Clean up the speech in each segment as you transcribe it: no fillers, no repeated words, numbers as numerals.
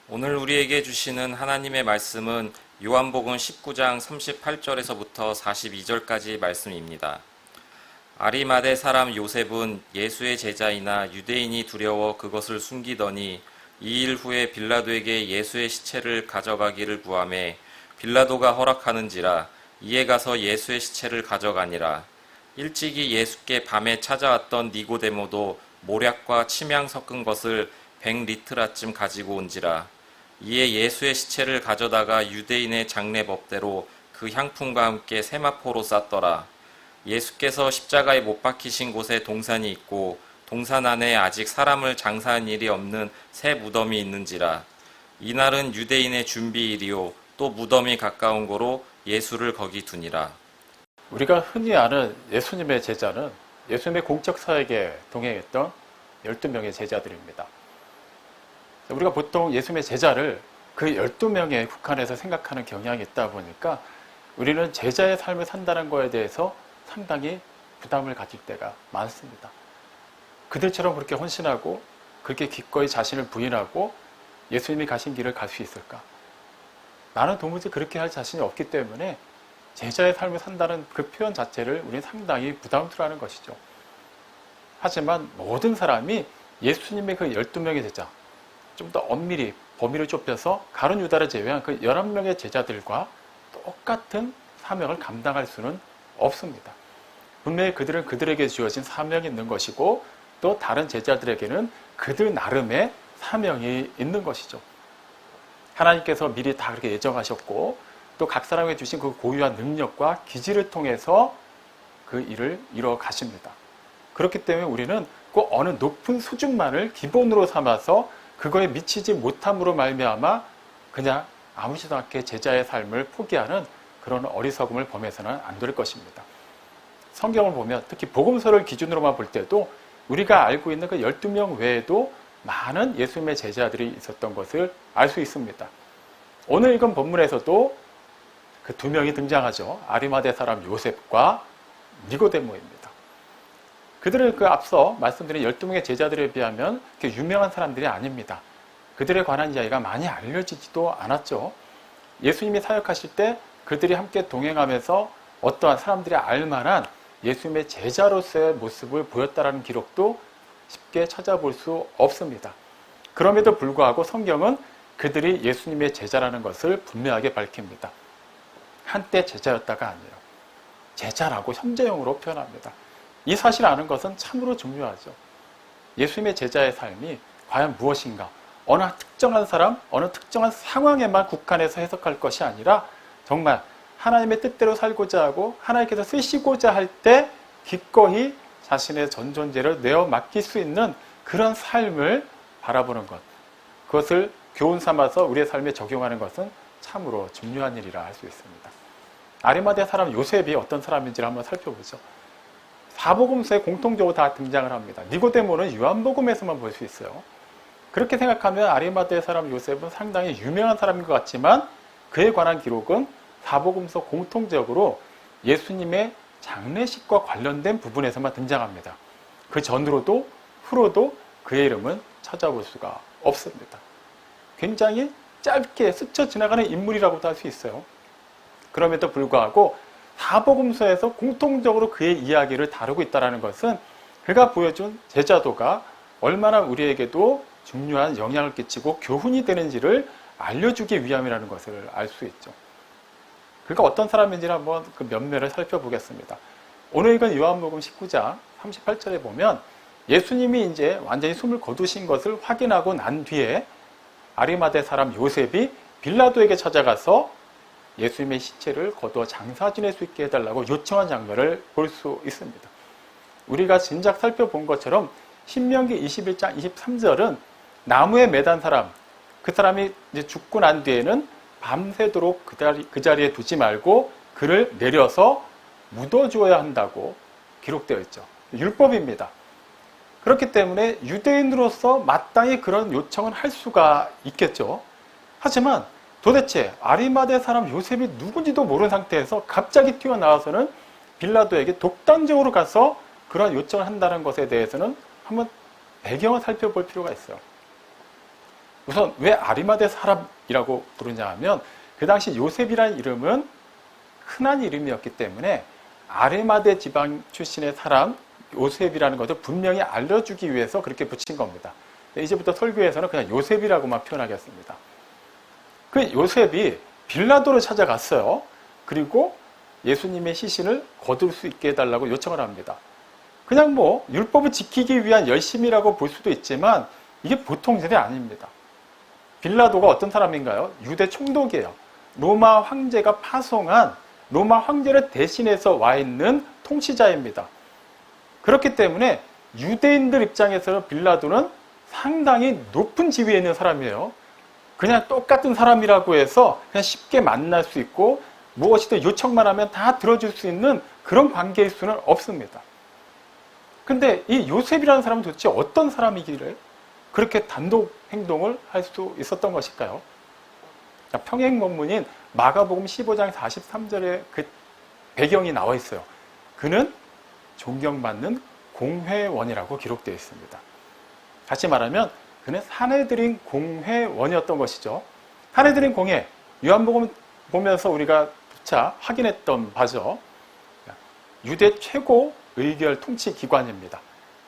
오늘 우리에게 주시는 하나님의 말씀은 요한복음 19장 38절에서부터 42절까지 말씀입니다. 아리마대 사람 요셉은 예수의 제자이나 유대인이 두려워 그것을 숨기더니 2일 후에 빌라도에게 예수의 시체를 가져가기를 구하매 빌라도가 허락하는지라 이에 가서 예수의 시체를 가져가니라. 일찍이 예수께 밤에 찾아왔던 니고데모도 모략과 침향 섞은 것을 100리트라쯤 가지고 온지라. 이에 예수의 시체를 가져다가 유대인의 장례법대로 그 향품과 함께 세마포로 쌌더라. 예수께서 십자가에 못 박히신 곳에 동산이 있고 동산 안에 아직 사람을 장사한 일이 없는 새 무덤이 있는지라. 이날은 유대인의 준비일이요 또 무덤이 가까운 고로 예수를 거기 두니라. 우리가 흔히 아는 예수님의 제자는 예수님의 공적 사역에 동행했던 12명의 제자들입니다. 우리가 보통 예수님의 제자를 그 12명에 국한해서 생각하는 경향이 있다 보니까 우리는 제자의 삶을 산다는 거에 대해서 상당히 부담을 가질 때가 많습니다. 그들처럼 그렇게 헌신하고 그렇게 기꺼이 자신을 부인하고 예수님이 가신 길을 갈 수 있을까? 나는 도무지 그렇게 할 자신이 없기 때문에 제자의 삶을 산다는 그 표현 자체를 우리는 상당히 부담스러워하는 것이죠. 하지만 모든 사람이 예수님의 그 12명의 제자, 좀 더 엄밀히 범위를 좁혀서 가룟 유다를 제외한 그 11명의 제자들과 똑같은 사명을 감당할 수는 없습니다. 분명히 그들은 그들에게 주어진 사명이 있는 것이고 또 다른 제자들에게는 그들 나름의 사명이 있는 것이죠. 하나님께서 미리 다 그렇게 예정하셨고 또 각 사람에게 주신 그 고유한 능력과 기질을 통해서 그 일을 이루어 가십니다. 그렇기 때문에 우리는 그 어느 높은 수준만을 기본으로 삼아서 그거에 미치지 못함으로 말미암아 그냥 아무렇지도 않게 제자의 삶을 포기하는 그런 어리석음을 범해서는 안 될 것입니다. 성경을 보면 특히 복음서를 기준으로만 볼 때도 우리가 알고 있는 그 12명 외에도 많은 예수님의 제자들이 있었던 것을 알 수 있습니다. 오늘 읽은 본문에서도 그 2명이 등장하죠. 아리마대 사람 요셉과 니고데모입니다. 그들은 그 앞서 말씀드린 12명의 제자들에 비하면 그렇게 유명한 사람들이 아닙니다. 그들에 관한 이야기가 많이 알려지지도 않았죠. 예수님이 사역하실 때 그들이 함께 동행하면서 어떠한 사람들이 알만한 예수님의 제자로서의 모습을 보였다라는 기록도 쉽게 찾아볼 수 없습니다. 그럼에도 불구하고 성경은 그들이 예수님의 제자라는 것을 분명하게 밝힙니다. 한때 제자였다가 아니에요. 제자라고 현재형으로 표현합니다. 이 사실을 아는 것은 참으로 중요하죠. 예수님의 제자의 삶이 과연 무엇인가? 어느 특정한 사람, 어느 특정한 상황에만 국한해서 해석할 것이 아니라 정말 하나님의 뜻대로 살고자 하고 하나님께서 쓰시고자 할 때 기꺼이 자신의 전 존재를 내어 맡길 수 있는 그런 삶을 바라보는 것. 그것을 교훈 삼아서 우리의 삶에 적용하는 것은 참으로 중요한 일이라 할 수 있습니다. 아리마대 사람 요셉이 어떤 사람인지를 한번 살펴보죠. 사복음서에 공통적으로 다 등장을 합니다. 니고데모는 요한복음에서만 볼 수 있어요. 그렇게 생각하면 아리마대 사람 요셉은 상당히 유명한 사람인 것 같지만 그에 관한 기록은 사복음서 공통적으로 예수님의 장례식과 관련된 부분에서만 등장합니다. 그 전으로도 후로도 그의 이름은 찾아볼 수가 없습니다. 굉장히 짧게 스쳐 지나가는 인물이라고도 할 수 있어요. 그럼에도 불구하고 사복음서에서 공통적으로 그의 이야기를 다루고 있다는 것은 그가 보여준 제자도가 얼마나 우리에게도 중요한 영향을 끼치고 교훈이 되는지를 알려주기 위함이라는 것을 알 수 있죠. 그가 어떤 사람인지를 한번 그 면면을 살펴보겠습니다. 오늘 읽은 요한복음 19장 38절에 보면 예수님이 이제 완전히 숨을 거두신 것을 확인하고 난 뒤에 아리마대 사람 요셉이 빌라도에게 찾아가서 예수님의 시체를 거두어 장사 지낼 수 있게 해달라고 요청한 장면을 볼 수 있습니다. 우리가 진작 살펴본 것처럼 신명기 21장 23절은 나무에 매단 사람, 그 사람이 이제 죽고 난 뒤에는 밤새도록 그 자리에 두지 말고 그를 내려서 묻어주어야 한다고 기록되어 있죠. 율법입니다. 그렇기 때문에 유대인으로서 마땅히 그런 요청을 할 수가 있겠죠. 하지만 도대체 아리마대 사람 요셉이 누군지도 모르는 상태에서 갑자기 튀어나와서는 빌라도에게 독단적으로 가서 그런 요청을 한다는 것에 대해서는 한번 배경을 살펴볼 필요가 있어요. 우선 왜 아리마대 사람이라고 부르냐 하면 그 당시 요셉이라는 이름은 흔한 이름이었기 때문에 아리마대 지방 출신의 사람 요셉이라는 것을 분명히 알려주기 위해서 그렇게 붙인 겁니다. 이제부터 설교에서는 그냥 요셉이라고만 표현하겠습니다. 그 요셉이 빌라도를 찾아갔어요. 그리고 예수님의 시신을 거둘 수 있게 해달라고 요청을 합니다. 그냥 뭐 율법을 지키기 위한 열심이라고 볼 수도 있지만 이게 보통 일이 아닙니다. 빌라도가 어떤 사람인가요? 유대 총독이에요. 로마 황제가 파송한 로마 황제를 대신해서 와 있는 통치자입니다. 그렇기 때문에 유대인들 입장에서는 빌라도는 상당히 높은 지위에 있는 사람이에요. 그냥 똑같은 사람이라고 해서 그냥 쉽게 만날 수 있고 무엇이든 요청만 하면 다 들어줄 수 있는 그런 관계일 수는 없습니다. 근데 이 요셉이라는 사람은 도대체 어떤 사람이기를 그렇게 단독 행동을 할 수 있었던 것일까요? 평행 본문인 마가복음 15장 43절에 그 배경이 나와 있어요. 그는 존경받는 공회원이라고 기록되어 있습니다. 다시 말하면 그는 산헤드린 공회원이었던 것이죠. 산헤드린 공회, 요한복음 보면서 우리가 자 확인했던 바죠. 유대 최고 의결 통치 기관입니다.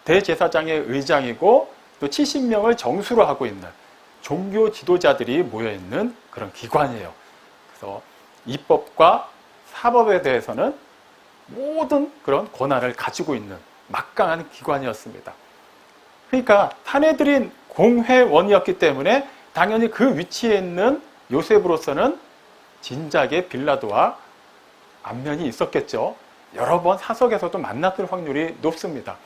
대제사장의 의장이고 또 70명을 정수로 하고 있는 종교 지도자들이 모여있는 그런 기관이에요. 그래서 입법과 사법에 대해서는 모든 그런 권한을 가지고 있는 막강한 기관이었습니다. 그러니까 산헤드린 공회원이었기 때문에 당연히 그 위치에 있는 요셉으로서는 진작에 빌라도와 안면이 있었겠죠. 여러 번 사석에서도 만났을 확률이 높습니다.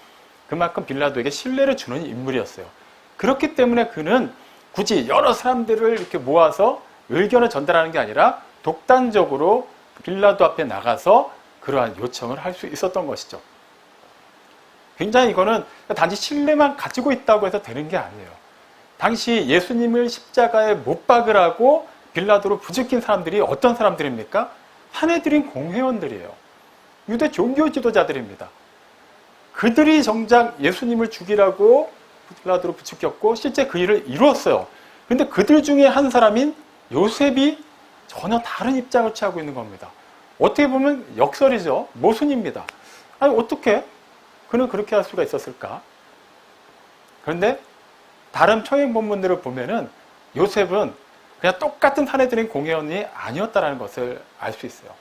그만큼 빌라도에게 신뢰를 주는 인물이었어요. 그렇기 때문에 그는 굳이 여러 사람들을 이렇게 모아서 의견을 전달하는 게 아니라 독단적으로 빌라도 앞에 나가서 그러한 요청을 할 수 있었던 것이죠. 굉장히 이거는 단지 신뢰만 가지고 있다고 해서 되는 게 아니에요. 당시 예수님을 십자가에 못 박으라고 빌라도로 부추긴 사람들이 어떤 사람들입니까? 산헤드린 공회원들이에요. 유대 종교 지도자들입니다. 그들이 정작 예수님을 죽이라고 빌라도로 부추겼고 실제 그 일을 이루었어요. 그런데 그들 중에 한 사람인 요셉이 전혀 다른 입장을 취하고 있는 겁니다. 어떻게 보면 역설이죠. 모순입니다. 아니 어떻게 그는 그렇게 할 수가 있었을까? 그런데 다른 평행 본문들을 보면은 요셉은 그냥 똑같은 산헤드린 공회원이 아니었다는 것을 알 수 있어요.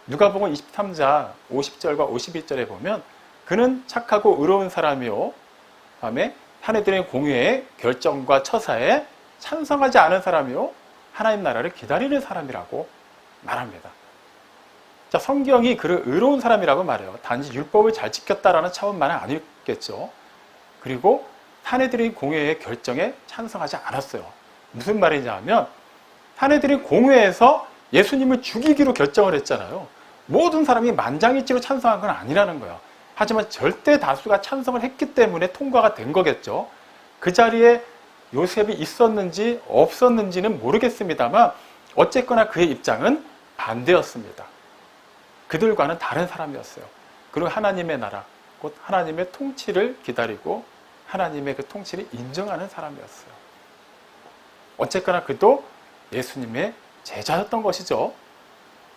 누가복음 23장 50절과 51절에 보면 그는 착하고 의로운 사람이요. 다음에 산헤드린 공회의 결정과 처사에 찬성하지 않은 사람이요. 하나님 나라를 기다리는 사람이라고 말합니다. 자, 성경이 그를 의로운 사람이라고 말해요. 단지 율법을 잘 지켰다라는 차원만은 아니겠죠. 그리고 산헤드린 공회의 결정에 찬성하지 않았어요. 무슨 말이냐 하면 산헤드린 공회에서 예수님을 죽이기로 결정을 했잖아요. 모든 사람이 만장일치로 찬성한 건 아니라는 거예요. 하지만 절대 다수가 찬성을 했기 때문에 통과가 된 거겠죠. 그 자리에 요셉이 있었는지 없었는지는 모르겠습니다만 어쨌거나 그의 입장은 반대였습니다. 그들과는 다른 사람이었어요. 그리고 하나님의 나라, 곧 하나님의 통치를 기다리고 하나님의 그 통치를 인정하는 사람이었어요. 어쨌거나 그도 예수님의 제자였던 것이죠.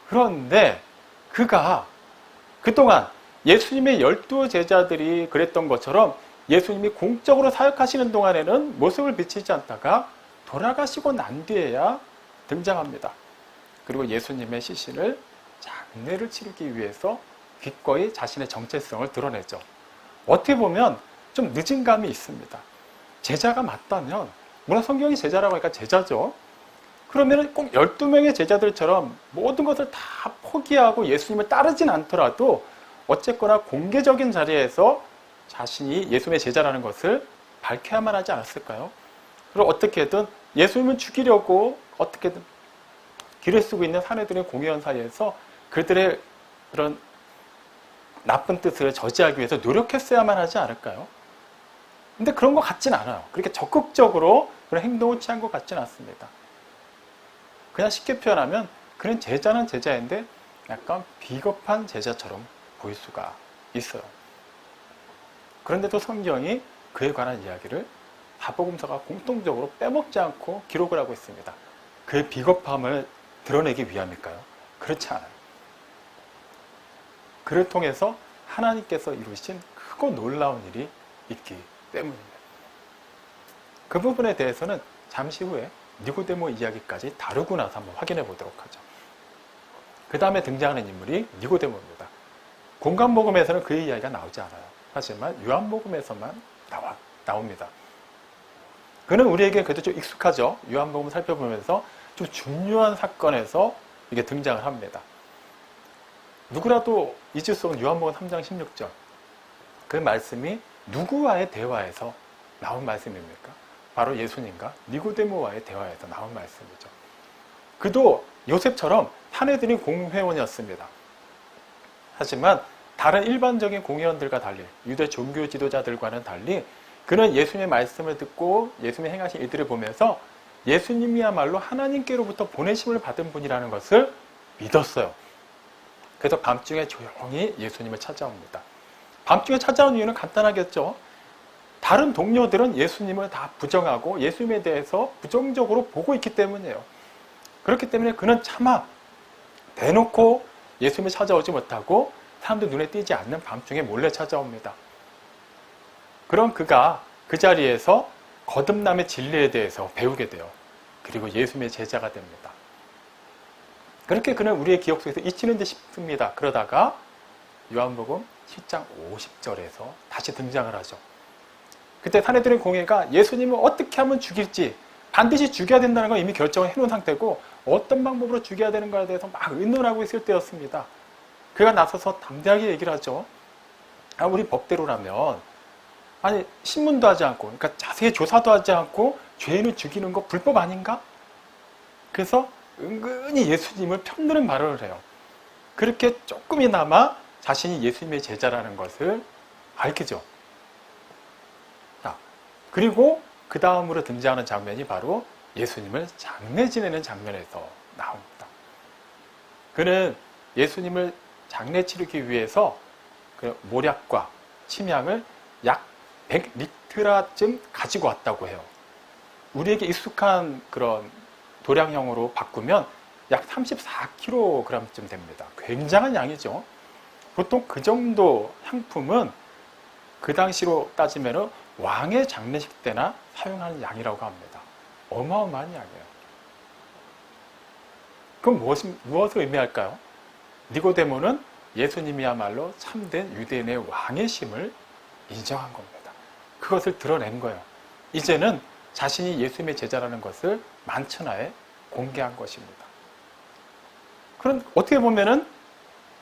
그런데 그가 그동안 예수님의 12 제자들이 그랬던 것처럼 예수님이 공적으로 사역하시는 동안에는 모습을 비치지 않다가 돌아가시고 난 뒤에야 등장합니다. 그리고 예수님의 시신을 장례를 치르기 위해서 기꺼이 자신의 정체성을 드러내죠. 어떻게 보면 좀 늦은 감이 있습니다. 제자가 맞다면, 물론 성경이 제자라고 하니까 제자죠. 그러면 꼭 12명의 제자들처럼 모든 것을 다 포기하고 예수님을 따르진 않더라도 어쨌거나 공개적인 자리에서 자신이 예수님의 제자라는 것을 밝혀야만 하지 않았을까요? 그리고 어떻게든 예수님을 죽이려고 어떻게든 길을 쓰고 있는 산헤드린 공회원 사이에서 그들의 그런 나쁜 뜻을 저지하기 위해서 노력했어야만 하지 않을까요? 근데 그런 것 같진 않아요. 그렇게 적극적으로 그런 행동을 취한 것 같진 않습니다. 그냥 쉽게 표현하면 그는 제자는 제자인데 약간 비겁한 제자처럼 보일 수가 있어요. 그런데도 성경이 그에 관한 이야기를 사복음서가 공통적으로 빼먹지 않고 기록을 하고 있습니다. 그의 비겁함을 드러내기 위함일까요? 그렇지 않아요. 그를 통해서 하나님께서 이루신 크고 놀라운 일이 있기 때문입니다. 그 부분에 대해서는 잠시 후에 니고데모 이야기까지 다루고 나서 한번 확인해 보도록 하죠. 그 다음에 등장하는 인물이 니고데모입니다. 공관복음에서는 그의 이야기가 나오지 않아요. 하지만 요한복음에서만 나옵니다. 그는 우리에게 그래도 좀 익숙하죠. 요한복음 살펴보면서 좀 중요한 사건에서 이게 등장을 합니다. 누구라도 잊을 수 없는 요한복음 3장 16절. 그 말씀이 누구와의 대화에서 나온 말씀입니까? 바로 예수님과 니고데모와의 대화에서 나온 말씀이죠. 그도 요셉처럼 사내들인 공회원이었습니다. 하지만 다른 일반적인 공회원들과 달리, 유대 종교 지도자들과는 달리 그는 예수님의 말씀을 듣고 예수님의 행하신 일들을 보면서 예수님이야말로 하나님께로부터 보내심을 받은 분이라는 것을 믿었어요. 그래서 밤중에 조용히 예수님을 찾아옵니다. 밤중에 찾아온 이유는 간단하겠죠. 다른 동료들은 예수님을 다 부정하고 예수님에 대해서 부정적으로 보고 있기 때문이에요. 그렇기 때문에 그는 차마 대놓고 예수님을 찾아오지 못하고 사람들 눈에 띄지 않는 밤중에 몰래 찾아옵니다. 그럼 그가 그 자리에서 거듭남의 진리에 대해서 배우게 돼요. 그리고 예수님의 제자가 됩니다. 그렇게 그는 우리의 기억 속에서 잊히는 듯 싶습니다. 그러다가 요한복음 10장 50절에서 다시 등장을 하죠. 그때 사내들의 공회가 예수님을 어떻게 하면 죽일지 반드시 죽여야 된다는 걸 이미 결정을 해놓은 상태고 어떤 방법으로 죽여야 되는 것에 대해서 막 의논하고 있을 때였습니다. 그가 나서서 담대하게 얘기를 하죠. 우리 법대로라면 신문도 하지 않고 그러니까 자세히 조사도 하지 않고 죄인을 죽이는 거 불법 아닌가? 그래서 은근히 예수님을 편드는 말을 해요. 그렇게 조금이나마 자신이 예수님의 제자라는 것을 밝히죠. 그리고 그 다음으로 등장하는 장면이 바로 예수님을 장례 지내는 장면에서 나옵니다. 그는 예수님을 장례 치르기 위해서 그 모략과 침향을 약 100리트라쯤 가지고 왔다고 해요. 우리에게 익숙한 그런 도량형으로 바꾸면 약 34kg쯤 됩니다. 굉장한 양이죠. 보통 그 정도 향품은 그 당시로 따지면 왕의 장례식 때나 사용하는 양이라고 합니다. 어마어마한 양이에요. 그럼 무엇을 의미할까요? 니고데모는 예수님이야말로 참된 유대인의 왕의 심을 인정한 겁니다. 그것을 드러낸 거예요. 이제는 자신이 예수님의 제자라는 것을 만천하에 공개한 것입니다. 그럼 어떻게 보면은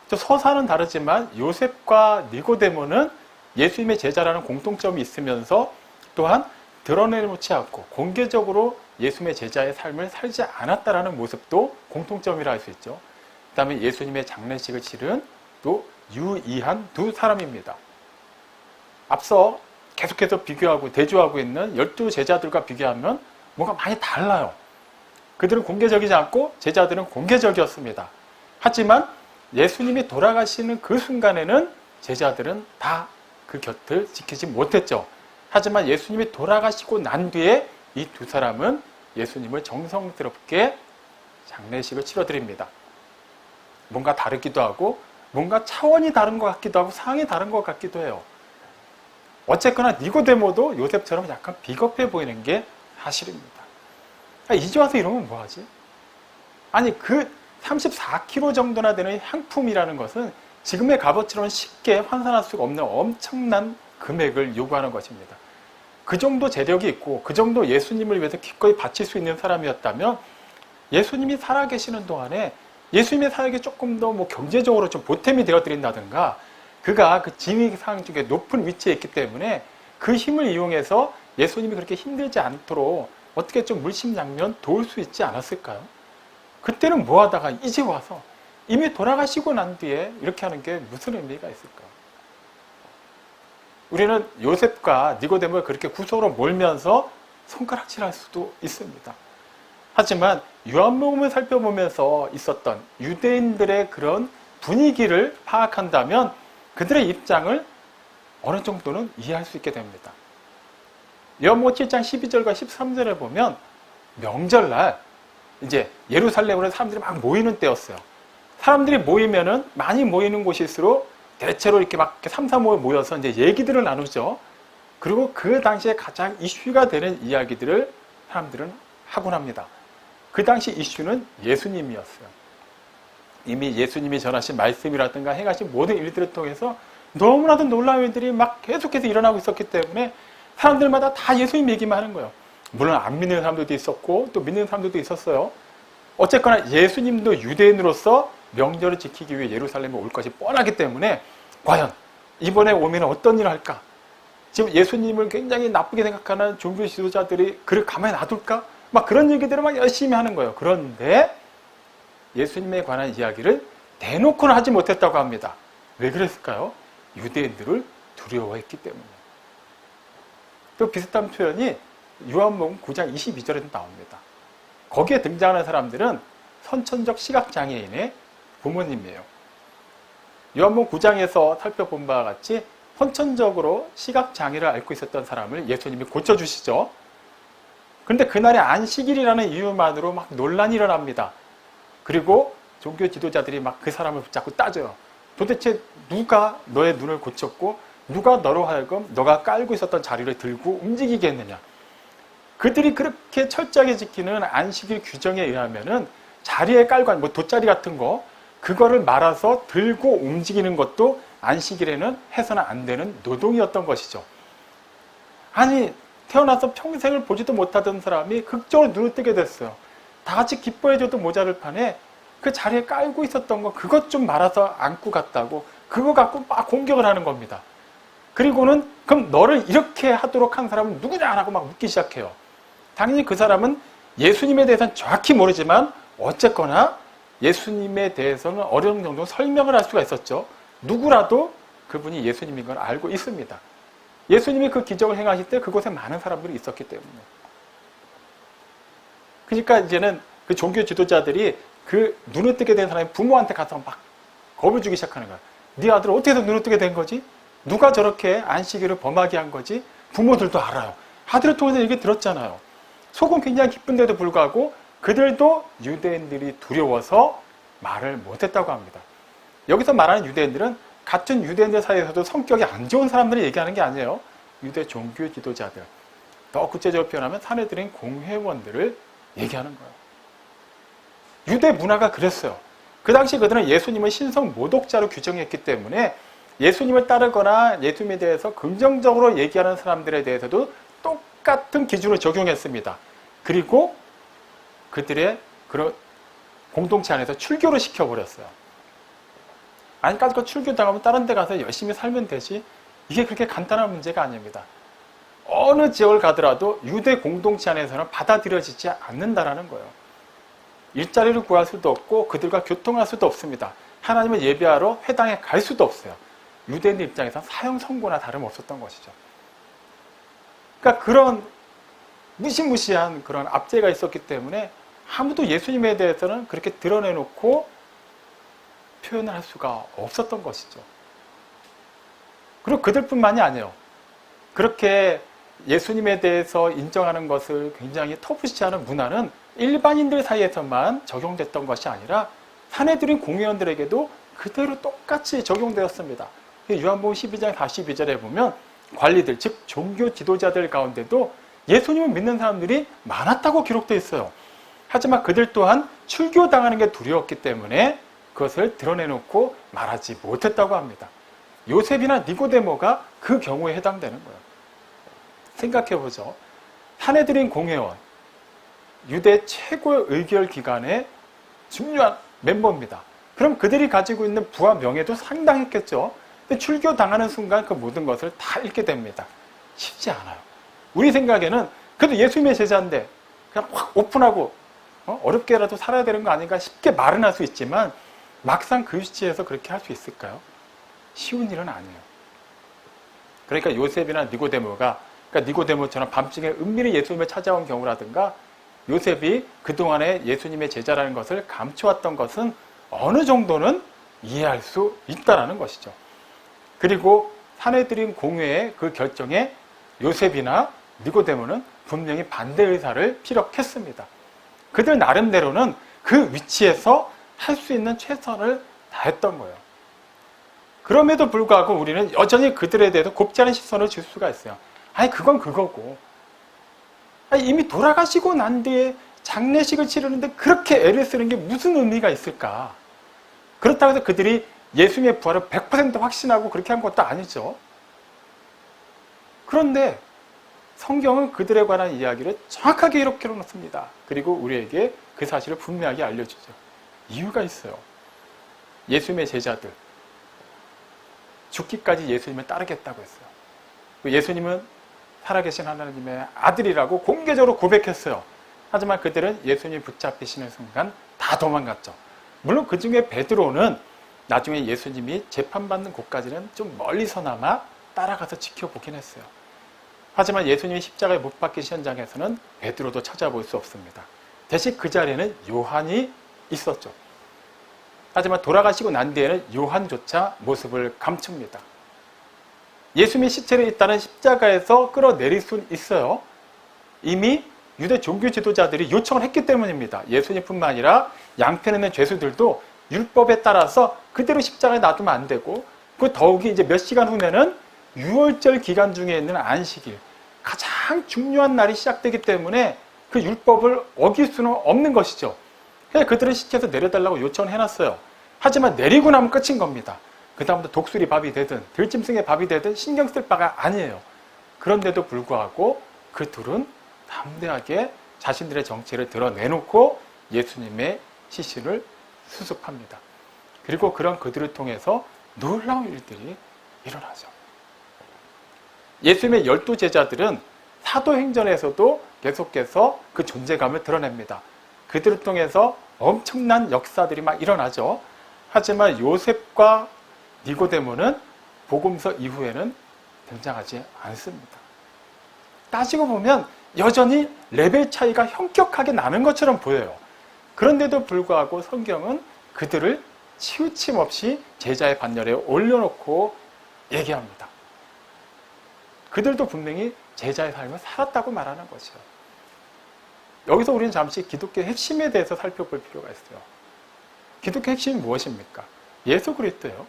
서사는 다르지만 요셉과 니고데모는 예수님의 제자라는 공통점이 있으면서 또한 드러내놓지 않고 공개적으로 예수님의 제자의 삶을 살지 않았다라는 모습도 공통점이라 할 수 있죠. 그 다음에 예수님의 장례식을 치른 또 유이한 두 사람입니다. 앞서 계속해서 비교하고 대조하고 있는 12 제자들과 비교하면 뭔가 많이 달라요. 그들은 공개적이지 않고 제자들은 공개적이었습니다. 하지만 예수님이 돌아가시는 그 순간에는 제자들은 다 그 곁을 지키지 못했죠. 하지만 예수님이 돌아가시고 난 뒤에 이 두 사람은 예수님을 정성스럽게 장례식을 치러드립니다. 뭔가 다르기도 하고 뭔가 차원이 다른 것 같기도 하고 상황이 다른 것 같기도 해요. 어쨌거나 니고데모도 요셉처럼 약간 비겁해 보이는 게 사실입니다. 이제 와서 이러면 뭐하지? 그 34kg 정도나 되는 향품이라는 것은 지금의 값어치로는 쉽게 환산할 수가 없는 엄청난 금액을 요구하는 것입니다. 그 정도 재력이 있고 그 정도 예수님을 위해서 기꺼이 바칠 수 있는 사람이었다면 예수님이 살아계시는 동안에 예수님의 사역에 조금 더 경제적으로 좀 보탬이 되어드린다든가 그가 그 지위상 중에 높은 위치에 있기 때문에 그 힘을 이용해서 예수님이 그렇게 힘들지 않도록 어떻게 좀 물심양면 도울 수 있지 않았을까요? 그때는 뭐 하다가 이제 와서 이미 돌아가시고 난 뒤에 이렇게 하는 게 무슨 의미가 있을까? 우리는 요셉과 니고데모를 그렇게 구석으로 몰면서 손가락질할 수도 있습니다. 하지만 요한복음을 살펴보면서 있었던 유대인들의 그런 분위기를 파악한다면 그들의 입장을 어느 정도는 이해할 수 있게 됩니다. 요한복음 7장 12절과 13절에 보면 명절날 이제 예루살렘으로 사람들이 막 모이는 때였어요. 사람들이 모이면은 많이 모이는 곳일수록 대체로 이렇게 막 3, 4, 5에 모여서 이제 얘기들을 나누죠. 그리고 그 당시에 가장 이슈가 되는 이야기들을 사람들은 하곤 합니다. 그 당시 이슈는 예수님이었어요. 이미 예수님이 전하신 말씀이라든가 행하신 모든 일들을 통해서 너무나도 놀라운 일들이 막 계속해서 일어나고 있었기 때문에 사람들마다 다 예수님 얘기만 하는 거예요. 물론 안 믿는 사람들도 있었고 또 믿는 사람들도 있었어요. 어쨌거나 예수님도 유대인으로서 명절을 지키기 위해 예루살렘에 올 것이 뻔하기 때문에 과연 이번에 오면 어떤 일을 할까? 지금 예수님을 굉장히 나쁘게 생각하는 종교 지도자들이 그를 가만히 놔둘까? 막 그런 얘기들을 막 열심히 하는 거예요. 그런데 예수님에 관한 이야기를 대놓고는 하지 못했다고 합니다. 왜 그랬을까요? 유대인들을 두려워했기 때문에. 또 비슷한 표현이 요한복음 9장 22절에도 나옵니다. 거기에 등장하는 사람들은 선천적 시각장애인의 부모님이에요. 요한복음 9장에서 살펴본 바와 같이 선천적으로 시각장애를 앓고 있었던 사람을 예수님이 고쳐주시죠. 그런데 그날의 안식일이라는 이유만으로 막 논란이 일어납니다. 그리고 종교 지도자들이 막 그 사람을 붙잡고 따져요. 도대체 누가 너의 눈을 고쳤고 누가 너로 하여금 너가 깔고 있었던 자리를 들고 움직이게 했느냐. 그들이 그렇게 철저하게 지키는 안식일 규정에 의하면은 자리에 깔고 뭐 돗자리 같은 거 그거를 말아서 들고 움직이는 것도 안식일에는 해서는 안 되는 노동이었던 것이죠. 아니 태어나서 평생을 보지도 못하던 사람이 극적으로 눈을 뜨게 됐어요. 다 같이 기뻐해줘도 모자를 판에 그 자리에 깔고 있었던 거 그것 좀 말아서 안고 갔다고 그거 갖고 막 공격을 하는 겁니다. 그리고는 그럼 너를 이렇게 하도록 한 사람은 누구냐 하고 막 묻기 시작해요. 당연히 그 사람은 예수님에 대해서는 정확히 모르지만 어쨌거나 예수님에 대해서는 어려운 정도 설명을 할 수가 있었죠. 누구라도 그분이 예수님인 걸 알고 있습니다. 예수님이 그 기적을 행하실 때 그곳에 많은 사람들이 있었기 때문에. 그러니까 이제는 그 종교 지도자들이 그 눈을 뜨게 된 사람이 부모한테 가서 막 겁을 주기 시작하는 거야. 네 아들 어떻게 해서 눈을 뜨게 된 거지? 누가 저렇게 안식일을 범하게 한 거지? 부모들도 알아요. 아들을 통해서 얘기 들었잖아요. 속은 굉장히 기쁜데도 불구하고 그들도 유대인들이 두려워서 말을 못했다고 합니다. 여기서 말하는 유대인들은 같은 유대인들 사이에서도 성격이 안 좋은 사람들을 얘기하는 게 아니에요. 유대 종교 지도자들. 더 구체적으로 표현하면 사내들인 공회원들을 얘기하는 거예요. 유대 문화가 그랬어요. 그 당시 그들은 예수님을 신성 모독자로 규정했기 때문에 예수님을 따르거나 예수님에 대해서 긍정적으로 얘기하는 사람들에 대해서도 똑같은 기준을 적용했습니다. 그리고 그들의 그런 공동체 안에서 출교를 시켜버렸어요. 아니, 까짓거 출교당하면 다른 데 가서 열심히 살면 되지. 이게 그렇게 간단한 문제가 아닙니다. 어느 지역을 가더라도 유대 공동체 안에서는 받아들여지지 않는다라는 거예요. 일자리를 구할 수도 없고 그들과 교통할 수도 없습니다. 하나님을 예배하러 회당에 갈 수도 없어요. 유대인들 입장에서 사형 선고나 다름없었던 것이죠. 그러니까 그런 무시무시한 그런 압제가 있었기 때문에 아무도 예수님에 대해서는 그렇게 드러내놓고 표현을 할 수가 없었던 것이죠. 그리고 그들뿐만이 아니에요. 그렇게 예수님에 대해서 인정하는 것을 굉장히 터부시하는 문화는 일반인들 사이에서만 적용됐던 것이 아니라 사내들인 공회원들에게도 그대로 똑같이 적용되었습니다. 요한복음 12장 42절에 보면 관리들, 즉 종교 지도자들 가운데도 예수님을 믿는 사람들이 많았다고 기록되어 있어요. 하지만 그들 또한 출교당하는 게 두려웠기 때문에 그것을 드러내놓고 말하지 못했다고 합니다. 요셉이나 니고데모가 그 경우에 해당되는 거예요. 생각해보죠. 사내들인 공회원, 유대 최고의 의결 기관의 중요한 멤버입니다. 그럼 그들이 가지고 있는 부와 명예도 상당했겠죠. 근데 출교당하는 순간 그 모든 것을 다 잃게 됩니다. 쉽지 않아요. 우리 생각에는 그래도 예수님의 제자인데 그냥 확 오픈하고 어렵게라도 살아야 되는 거 아닌가 쉽게 말은 할 수 있지만 막상 그 위치에서 그렇게 할 수 있을까요? 쉬운 일은 아니에요. 그러니까 요셉이나 니고데모가 그러니까 니고데모처럼 밤중에 은밀히 예수님을 찾아온 경우라든가 요셉이 그동안에 예수님의 제자라는 것을 감춰왔던 것은 어느 정도는 이해할 수 있다는 것이죠. 그리고 사내들인 공회의 그 결정에 요셉이나 니고데모는 분명히 반대 의사를 피력했습니다. 그들 나름대로는 그 위치에서 할 수 있는 최선을 다했던 거예요. 그럼에도 불구하고 우리는 여전히 그들에 대해서 곱지 않은 시선을 줄 수가 있어요. 아니 그건 그거고, 아니, 이미 돌아가시고 난 뒤에 장례식을 치르는데 그렇게 애를 쓰는 게 무슨 의미가 있을까? 그렇다고 해서 그들이 예수님의 부활을 100% 확신하고 그렇게 한 것도 아니죠. 그런데 성경은 그들에 관한 이야기를 정확하게 이렇게 놓습니다. 그리고 우리에게 그 사실을 분명하게 알려주죠. 이유가 있어요. 예수님의 제자들, 죽기까지 예수님을 따르겠다고 했어요. 예수님은 살아계신 하나님의 아들이라고 공개적으로 고백했어요. 하지만 그들은 예수님이 붙잡히시는 순간 다 도망갔죠. 물론 그 중에 베드로는 나중에 예수님이 재판받는 곳까지는 좀 멀리서나마 따라가서 지켜보긴 했어요. 하지만 예수님이 십자가에 못 박히신 현장에서는 베드로도 찾아볼 수 없습니다. 대신 그 자리에는 요한이 있었죠. 하지만 돌아가시고 난 뒤에는 요한조차 모습을 감춥니다. 예수님의 시체를 일단은 십자가에서 끌어내릴 수 있어요. 이미 유대 종교 지도자들이 요청을 했기 때문입니다. 예수님뿐만 아니라 양편에 있는 죄수들도 율법에 따라서 그대로 십자가에 놔두면 안 되고, 그 더욱이 이제 몇 시간 후면은 유월절 기간 중에 있는 안식일, 가장 중요한 날이 시작되기 때문에 그 율법을 어길 수는 없는 것이죠. 그래서 그들은 시체에서 내려달라고 요청을 해놨어요. 하지만 내리고 나면 끝인 겁니다. 그 다음부터 독수리 밥이 되든 들짐승의 밥이 되든 신경 쓸 바가 아니에요. 그런데도 불구하고 그 둘은 담대하게 자신들의 정체를 드러내놓고 예수님의 시신을 수습합니다. 그리고 그런 그들을 통해서 놀라운 일들이 일어나죠. 예수님의 12제자들은 사도행전에서도 계속해서 그 존재감을 드러냅니다. 그들을 통해서 엄청난 역사들이 막 일어나죠. 하지만 요셉과 니고데모는 복음서 이후에는 등장하지 않습니다. 따지고 보면 여전히 레벨 차이가 현격하게 나는 것처럼 보여요. 그런데도 불구하고 성경은 그들을 치우침 없이 제자의 반열에 올려놓고 얘기합니다. 그들도 분명히 제자의 삶을 살았다고 말하는 것이죠. 여기서 우리는 잠시 기독교의 핵심에 대해서 살펴볼 필요가 있어요. 기독교의 핵심이 무엇입니까? 예수 그리스도예요.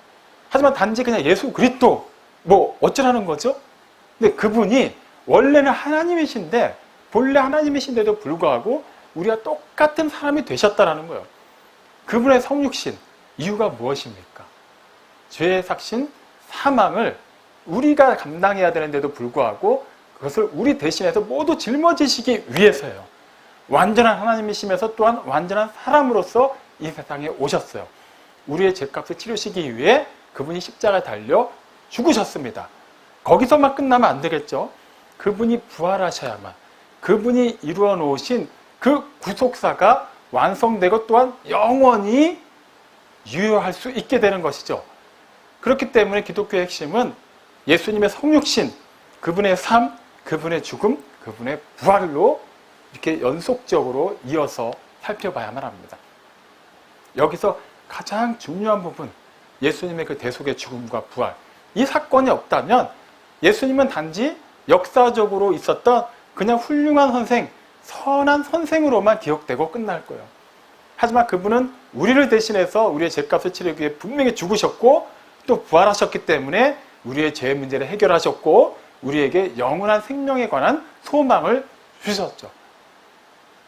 하지만 단지 그냥 예수 그리스도 뭐 어쩌라는 거죠? 근데 그분이 원래는 하나님이신데, 본래 하나님이신데도 불구하고 우리가 똑같은 사람이 되셨다라는 거예요. 그분의 성육신, 이유가 무엇입니까? 죄의 삭신, 사망을 우리가 감당해야 되는데도 불구하고 그것을 우리 대신해서 모두 짊어지시기 위해서예요. 완전한 하나님이시면서 또한 완전한 사람으로서 이 세상에 오셨어요. 우리의 죄값을 치르시기 위해 그분이 십자가에 달려 죽으셨습니다. 거기서만 끝나면 안 되겠죠. 그분이 부활하셔야만, 그분이 이루어 놓으신 그 구속사가 완성되고 또한 영원히 유효할 수 있게 되는 것이죠. 그렇기 때문에 기독교의 핵심은 예수님의 성육신, 그분의 삶, 그분의 죽음, 그분의 부활로 이렇게 연속적으로 이어서 살펴봐야만 합니다. 여기서 가장 중요한 부분, 예수님의 그 대속의 죽음과 부활, 이 사건이 없다면 예수님은 단지 역사적으로 있었던 그냥 훌륭한 선생, 선한 선생으로만 기억되고 끝날 거예요. 하지만 그분은 우리를 대신해서 우리의 죄값을 치르기 위해 분명히 죽으셨고 또 부활하셨기 때문에 우리의 죄 문제를 해결하셨고 우리에게 영원한 생명에 관한 소망을 주셨죠.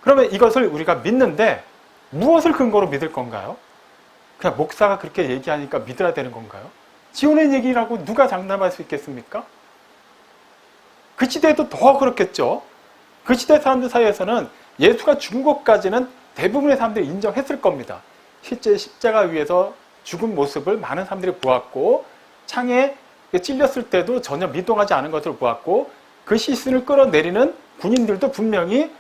그러면 이것을 우리가 믿는데 무엇을 근거로 믿을 건가요? 그냥 목사가 그렇게 얘기하니까 믿어야 되는 건가요? 지어낸 얘기라고 누가 장담할 수 있겠습니까? 그 시대에도 더 그렇겠죠. 그 시대 사람들 사이에서는 예수가 죽은 것까지는 대부분의 사람들이 인정했을 겁니다. 실제 십자가 위에서 죽은 모습을 많은 사람들이 보았고 창에 찔렸을 때도 전혀 미동하지 않은 것을 보았고 그 시신을 끌어내리는 군인들도 분명히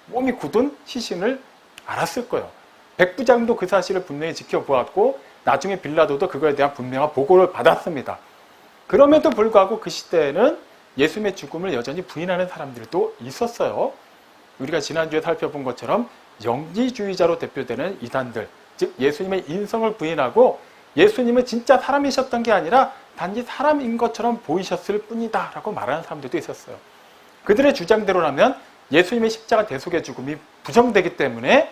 몸이 굳은 시신을 알았을 거예요. 백부장도 그 사실을 분명히 지켜보았고 나중에 빌라도도 그거에 대한 분명한 보고를 받았습니다. 그럼에도 불구하고 그 시대에는 예수님의 죽음을 여전히 부인하는 사람들도 있었어요. 우리가 지난주에 살펴본 것처럼 영지주의자로 대표되는 이단들, 즉 예수님의 인성을 부인하고 예수님은 진짜 사람이셨던 게 아니라 단지 사람인 것처럼 보이셨을 뿐이다 라고 말하는 사람들도 있었어요. 그들의 주장대로라면 예수님의 십자가 대속의 죽음이 부정되기 때문에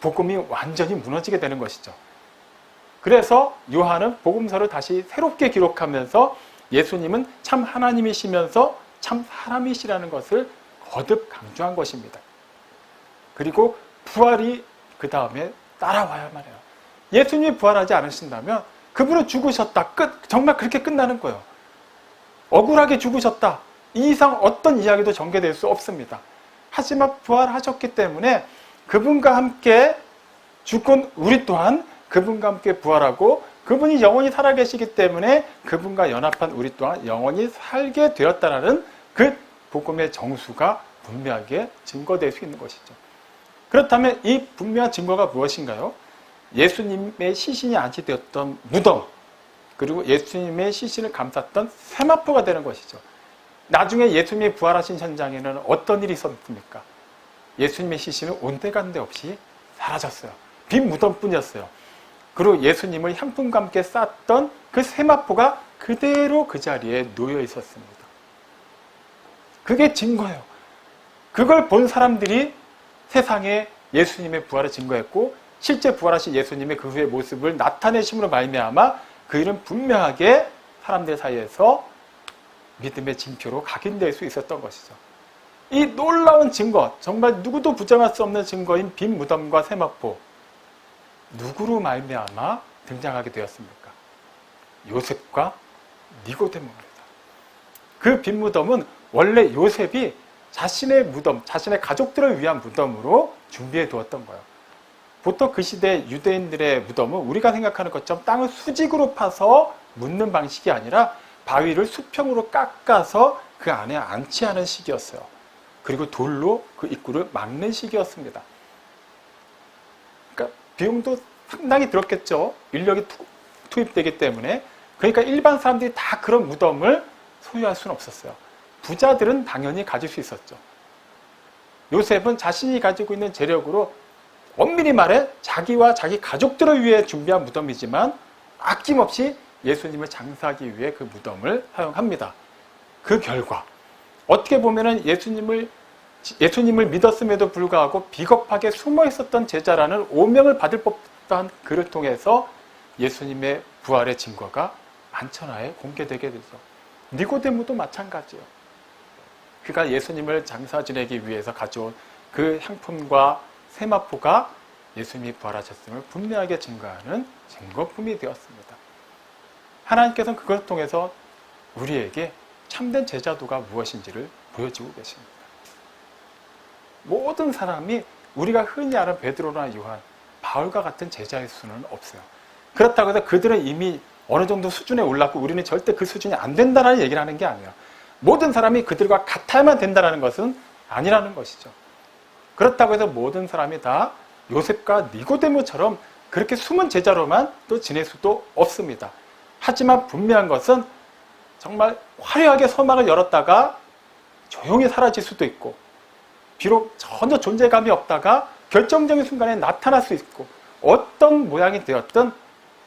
복음이 완전히 무너지게 되는 것이죠. 그래서 요한은 복음서를 다시 새롭게 기록하면서 예수님은 참 하나님이시면서 참 사람이시라는 것을 거듭 강조한 것입니다. 그리고 부활이 그 다음에 따라와야만 해요. 예수님이 부활하지 않으신다면 그분은 죽으셨다. 끝. 정말 그렇게 끝나는 거예요. 억울하게 죽으셨다. 이 이상 어떤 이야기도 전개될 수 없습니다. 하지만 부활하셨기 때문에 그분과 함께 죽은 우리 또한 그분과 함께 부활하고 그분이 영원히 살아계시기 때문에 그분과 연합한 우리 또한 영원히 살게 되었다는 그 복음의 정수가 분명하게 증거될 수 있는 것이죠. 그렇다면 이 분명한 증거가 무엇인가요? 예수님의 시신이 안치되었던 무덤, 그리고 예수님의 시신을 감쌌던 세마포가 되는 것이죠. 나중에 예수님이 부활하신 현장에는 어떤 일이 있었습니까? 예수님의 시신은 온데간데 없이 사라졌어요. 빈 무덤뿐이었어요. 그리고 예수님을 향품과 함께 쌌던 그 세마포가 그대로 그 자리에 놓여 있었습니다. 그게 증거예요. 그걸 본 사람들이 세상에 예수님의 부활을 증거했고 실제 부활하신 예수님의 그 후의 모습을 나타내심으로 말미암아 그 일은 분명하게 사람들 사이에서 믿음의 징표로 각인될 수 있었던 것이죠. 이 놀라운 증거, 정말 누구도 부정할 수 없는 증거인 빈 무덤과 세마포, 누구로 말미암아 등장하게 되었습니까? 요셉과 니고데모입니다. 그 빈 무덤은 원래 요셉이 자신의 무덤, 자신의 가족들을 위한 무덤으로 준비해 두었던 거예요. 보통 그 시대 유대인들의 무덤은 우리가 생각하는 것처럼 땅을 수직으로 파서 묻는 방식이 아니라 바위를 수평으로 깎아서 그 안에 안치하는 식이었어요. 그리고 돌로 그 입구를 막는 식이었습니다. 그러니까 비용도 상당히 들었겠죠. 인력이 투입되기 때문에. 그러니까 일반 사람들이 다 그런 무덤을 소유할 수는 없었어요. 부자들은 당연히 가질 수 있었죠. 요셉은 자신이 가지고 있는 재력으로 엄밀히 말해 자기와 자기 가족들을 위해 준비한 무덤이지만 아낌없이 예수님을 장사하기 위해 그 무덤을 사용합니다. 그 결과 어떻게 보면은 예수님을 믿었음에도 불구하고 비겁하게 숨어 있었던 제자라는 오명을 받을 법한 그를 통해서 예수님의 부활의 증거가 만천하에 공개되게 되죠. 니고데모도 마찬가지예요. 그가 예수님을 장사 지내기 위해서 가져온 그 향품과 세마포가 예수님이 부활하셨음을 분명하게 증거하는 증거품이 되었습니다. 하나님께서는 그것을 통해서 우리에게 참된 제자도가 무엇인지를 보여주고 계십니다. 모든 사람이 우리가 흔히 아는 베드로나 요한, 바울과 같은 제자일 수는 없어요. 그렇다고 해서 그들은 이미 어느 정도 수준에 올랐고 우리는 절대 그 수준이 안 된다는 얘기를 하는 게 아니에요. 모든 사람이 그들과 같아야만 된다는 것은 아니라는 것이죠. 그렇다고 해서 모든 사람이 다 요셉과 니고데모처럼 그렇게 숨은 제자로만 또 지낼 수도 없습니다. 하지만 분명한 것은 정말 화려하게 서막을 열었다가 조용히 사라질 수도 있고 비록 전혀 존재감이 없다가 결정적인 순간에 나타날 수 있고 어떤 모양이 되었든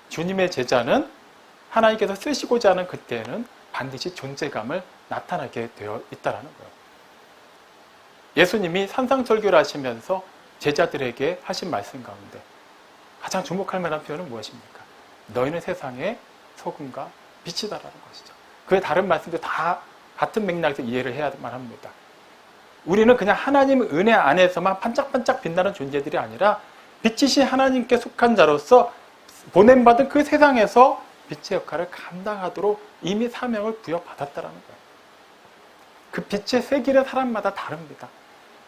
주님의 제자는 하나님께서 쓰시고자 하는 그때에는 반드시 존재감을 나타나게 되어 있다는 거예요. 예수님이 산상설교를 하시면서 제자들에게 하신 말씀 가운데 가장 주목할 만한 표현은 무엇입니까? 너희는 세상의 소금과 빛이다라는 것이죠. 그의 다른 말씀도 다 같은 맥락에서 이해를 해야만 합니다. 우리는 그냥 하나님 은혜 안에서만 반짝반짝 빛나는 존재들이 아니라 빛이신 하나님께 속한 자로서 보냄받은 그 세상에서 빛의 역할을 감당하도록 이미 사명을 부여받았다는 거예요. 그 빛의 세기는 사람마다 다릅니다.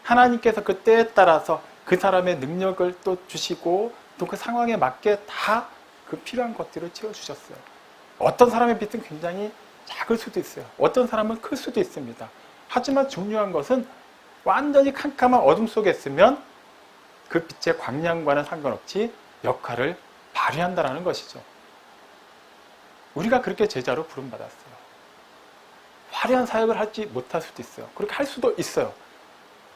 하나님께서 그 때에 따라서 그 사람의 능력을 또 주시고 또 그 상황에 맞게 다 그 필요한 것들을 채워주셨어요. 어떤 사람의 빛은 굉장히 작을 수도 있어요. 어떤 사람은 클 수도 있습니다. 하지만 중요한 것은 완전히 캄캄한 어둠 속에 있으면 그 빛의 광량과는 상관없이 역할을 발휘한다는 것이죠. 우리가 그렇게 제자로 부름받았어요. 화려한 사역을 하지 못할 수도 있어요. 그렇게 할 수도 있어요.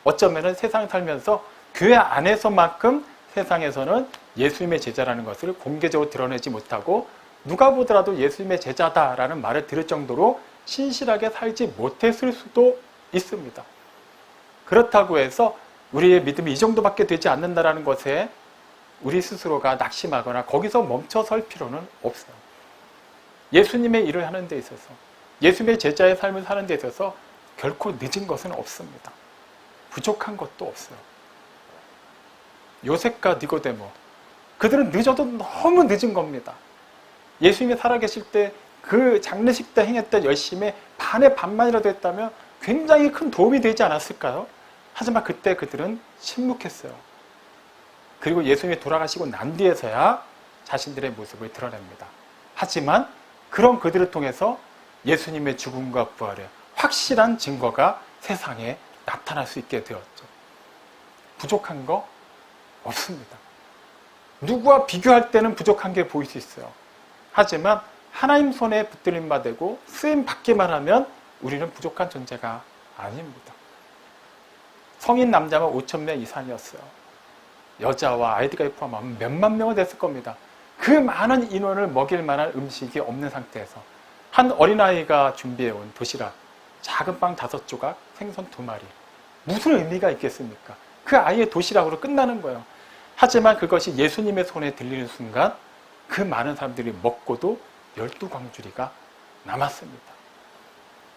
어쩌면 세상을 살면서 교회 안에서만큼 세상에서는 예수님의 제자라는 것을 공개적으로 드러내지 못하고 누가 보더라도 예수님의 제자다라는 말을 들을 정도로 신실하게 살지 못했을 수도 있습니다. 그렇다고 해서 우리의 믿음이 이 정도밖에 되지 않는다라는 것에 우리 스스로가 낙심하거나 거기서 멈춰설 필요는 없어요. 예수님의 일을 하는 데 있어서, 예수님의 제자의 삶을 사는 데 있어서 결코 늦은 것은 없습니다. 부족한 것도 없어요. 요셉과 니고데모, 그들은 늦어도 너무 늦은 겁니다. 예수님이 살아계실 때 그 장례식 때 행했던 열심에 반의 반만이라도 했다면 굉장히 큰 도움이 되지 않았을까요? 하지만 그때 그들은 침묵했어요. 그리고 예수님이 돌아가시고 난 뒤에서야 자신들의 모습을 드러냅니다. 하지만 그런 그들을 통해서 예수님의 죽음과 부활의 확실한 증거가 세상에 나타날 수 있게 되었죠. 부족한 거 없습니다. 누구와 비교할 때는 부족한 게 보일 수 있어요. 하지만 하나님 손에 붙들림 받고 쓰임 받기만 하면 우리는 부족한 존재가 아닙니다. 성인 남자만 5,000명 이상이었어요. 여자와 아이들까지 포함하면 몇만 명은 됐을 겁니다. 그 많은 인원을 먹일 만한 음식이 없는 상태에서 한 어린아이가 준비해온 도시락, 작은 빵 5조각, 생선 2마리. 무슨 의미가 있겠습니까? 그 아이의 도시락으로 끝나는 거예요. 하지만 그것이 예수님의 손에 들리는 순간 그 많은 사람들이 먹고도 12광주리가 남았습니다.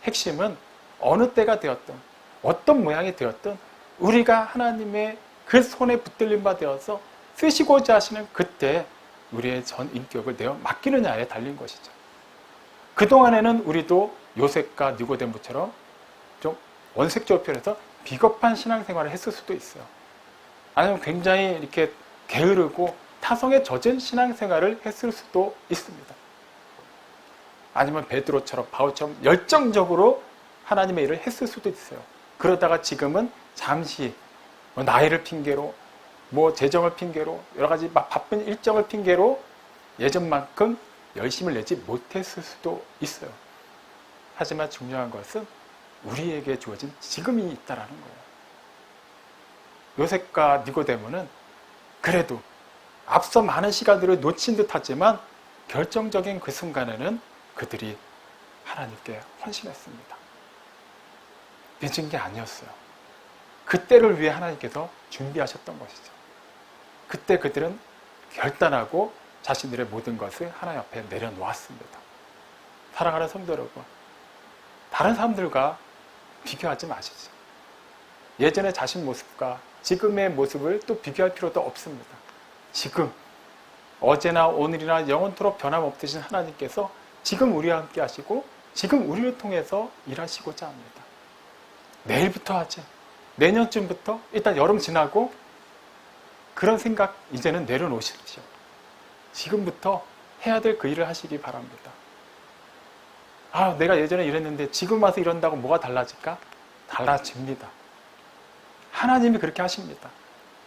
핵심은 어느 때가 되었든 어떤 모양이 되었든 우리가 하나님의 그 손에 붙들림 바 되어서 쓰시고자 하시는 그때 우리의 전 인격을 내어 맡기느냐에 달린 것이죠. 그동안에는 우리도 요셉과 니고데모처럼 좀 원색적으로 표현해서 비겁한 신앙생활을 했을 수도 있어요. 아니면 굉장히 이렇게 게으르고 타성에 젖은 신앙생활을 했을 수도 있습니다. 아니면 베드로처럼 바울처럼 열정적으로 하나님의 일을 했을 수도 있어요. 그러다가 지금은 잠시 나이를 핑계로 재정을 핑계로 여러 가지 바쁜 일정을 핑계로 예전만큼 열심을 내지 못했을 수도 있어요. 하지만 중요한 것은 우리에게 주어진 지금이 있다라는 거예요. 요셉과 니고데모는 그래도 앞서 많은 시간들을 놓친 듯하지만 결정적인 그 순간에는 그들이 하나님께 헌신했습니다. 늦은 게 아니었어요. 그때를 위해 하나님께서 준비하셨던 것이죠. 그때 그들은 결단하고 자신들의 모든 것을 하나님 앞에 내려놓았습니다. 사랑하는 성도 여러분, 다른 사람들과 비교하지 마시죠. 예전의 자신 모습과 지금의 모습을 또 비교할 필요도 없습니다. 지금, 어제나 오늘이나 영원토록 변함없으신 하나님께서 지금 우리와 함께 하시고 지금 우리를 통해서 일하시고자 합니다. 내일부터 하지. 내년쯤부터 일단 여름 지나고 그런 생각 이제는 내려놓으십시오. 지금부터 해야 될 그 일을 하시기 바랍니다. 아, 내가 예전에 이랬는데 지금 와서 이런다고 뭐가 달라질까? 달라집니다. 하나님이 그렇게 하십니다.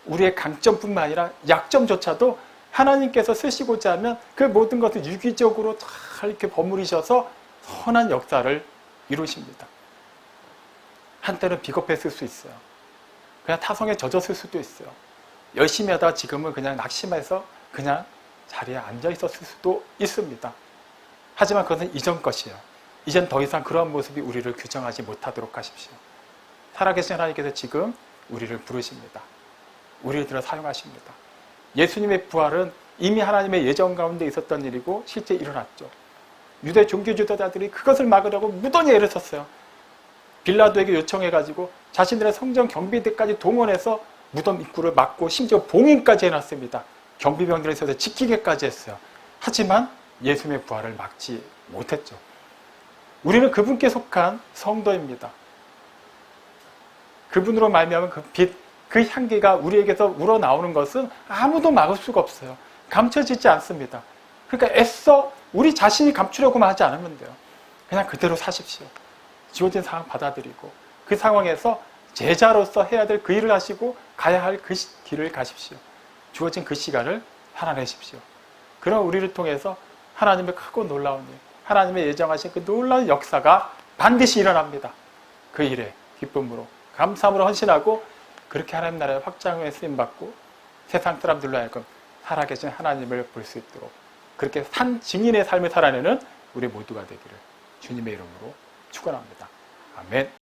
우리의 강점뿐만 아니라 약점조차도 하나님께서 쓰시고자 하면 그 모든 것을 유기적으로 잘 이렇게 버무리셔서 선한 역사를 이루십니다. 한때는 비겁했을 수 있어요. 그냥 타성에 젖었을 수도 있어요. 열심히 하다가 지금은 그냥 낙심해서 그냥 자리에 앉아 있었을 수도 있습니다. 하지만 그것은 이전 것이에요. 이젠 더 이상 그러한 모습이 우리를 규정하지 못하도록 하십시오. 살아계신 하나님께서 지금 우리를 부르십니다. 우리를 들어 사용하십니다. 예수님의 부활은 이미 하나님의 예정 가운데 있었던 일이고 실제 일어났죠. 유대 종교 지도자들이 그것을 막으려고 무던히 애를 썼어요. 빌라도에게 요청해가지고 자신들의 성전 경비대까지 동원해서 무덤 입구를 막고 심지어 봉인까지 해놨습니다. 경비병들이 있어서 지키게까지 했어요. 하지만 예수님의 부활을 막지 못했죠. 우리는 그분께 속한 성도입니다. 그분으로 말미암은 그 빛, 그 향기가 우리에게서 우러나오는 것은 아무도 막을 수가 없어요. 감춰지지 않습니다. 그러니까 애써 우리 자신이 감추려고만 하지 않으면 돼요. 그냥 그대로 사십시오. 주어진 상황 받아들이고 그 상황에서 제자로서 해야 될 그 일을 하시고 가야 할 그 길을 가십시오. 주어진 그 시간을 살아내십시오. 그럼 우리를 통해서 하나님의 크고 놀라운 일, 하나님의 예정하신 그 놀라운 역사가 반드시 일어납니다. 그 일에 기쁨으로 감사함으로 헌신하고 그렇게 하나님 나라의 확장에 쓰임받고 세상 사람들로 하여금 살아계신 하나님을 볼 수 있도록 그렇게 산 증인의 삶을 살아내는 우리 모두가 되기를 주님의 이름으로 축원합니다. 아멘.